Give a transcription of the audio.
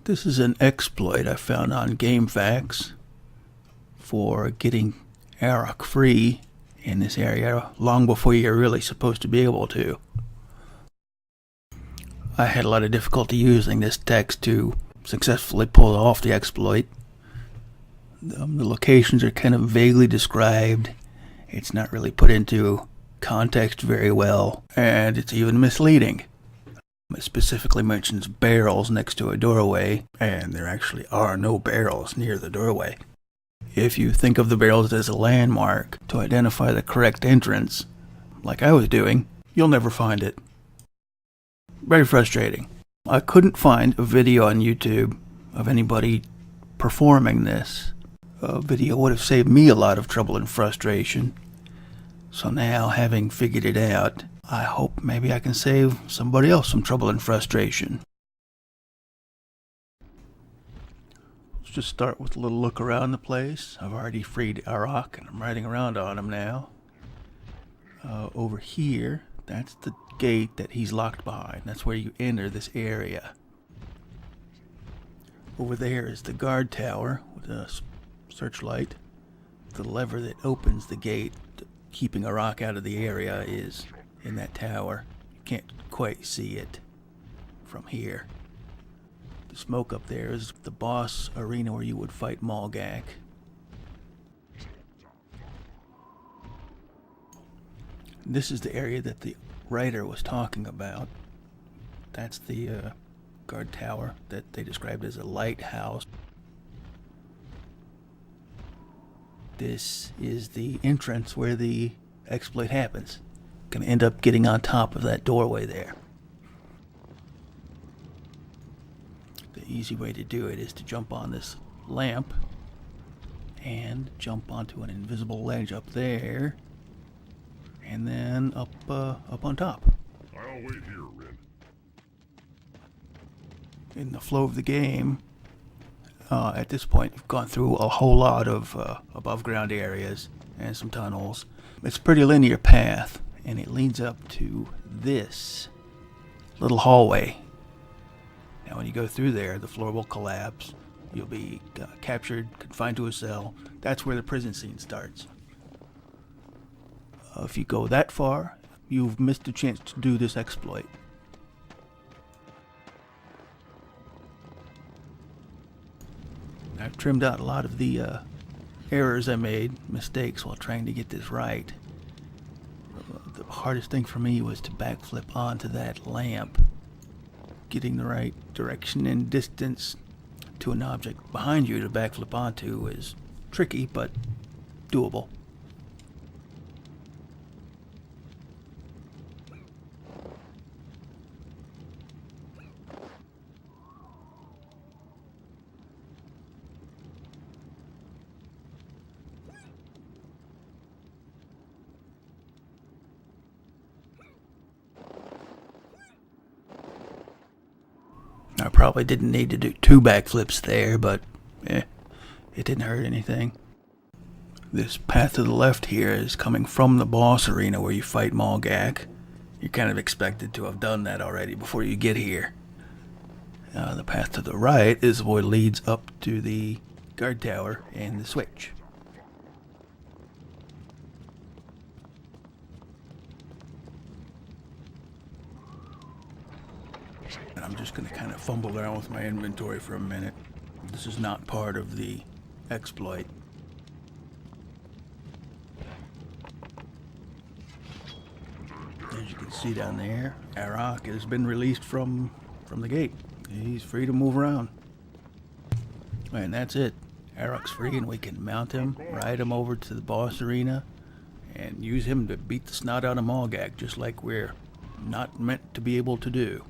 This is an exploit I found on GameFAQs for getting Arok free in this area long before you're really supposed to be able to. I had a lot of difficulty using this text to successfully pull off the exploit. The locations are kind of vaguely described. It's not really put into context very well, and it's even misleading. It specifically mentions barrels next to a doorway, and there actually are no barrels near the doorway. If you think of the barrels as a landmark to identify the correct entrance, like I was doing, you'll never find it. Very frustrating. I couldn't find a video on YouTube of anybody performing this. A video would have saved me a lot of trouble and frustration. So now, having figured it out, I hope maybe I can save somebody else some trouble and frustration. Let's just start with a little look around the place. I've already freed Arok and I'm riding around on him now. Over here, that's the gate that he's locked behind. That's where you enter this area. Over there is the guard tower with a searchlight. The lever that opens the gate, keeping Arok out of the area, is in that tower. You can't quite see it from here. The smoke up there is the boss arena where you would fight Malgak. This is the area that the writer was talking about. That's the guard tower that they described as a lighthouse. This is the entrance where the exploit happens. Gonna end up getting on top of that doorway there. The easy way to do it is to jump on this lamp and jump onto an invisible ledge up there, and then up on top. I'll wait here, Rin. In the flow of the game, at this point, we've gone through a whole lot of above ground areas and some tunnels. It's a pretty linear path, and it leads up to this little hallway. Now when you go through there, the floor will collapse. You'll be captured, confined to a cell. That's where the prison scene starts. If you go that far, you've missed a chance to do this exploit. I've trimmed out a lot of the errors I made, mistakes while trying to get this right. The hardest thing for me was to backflip onto that lamp. Getting the right direction and distance to an object behind you to backflip onto is tricky, but doable. I probably didn't need to do 2 backflips there, but it didn't hurt anything. This path to the left here is coming from the boss arena where you fight Malgak. You're kind of expected to have done that already before you get here. The path to the right is what leads up to the guard tower and the switch. I'm just going to kind of fumble around with my inventory for a minute. This is not part of the exploit. As you can see down there, Arok has been released from the gate. He's free to move around. And that's it. Arok's free, and we can mount him, ride him over to the boss arena, and use him to beat the snot out of Malgak, just like we're not meant to be able to do.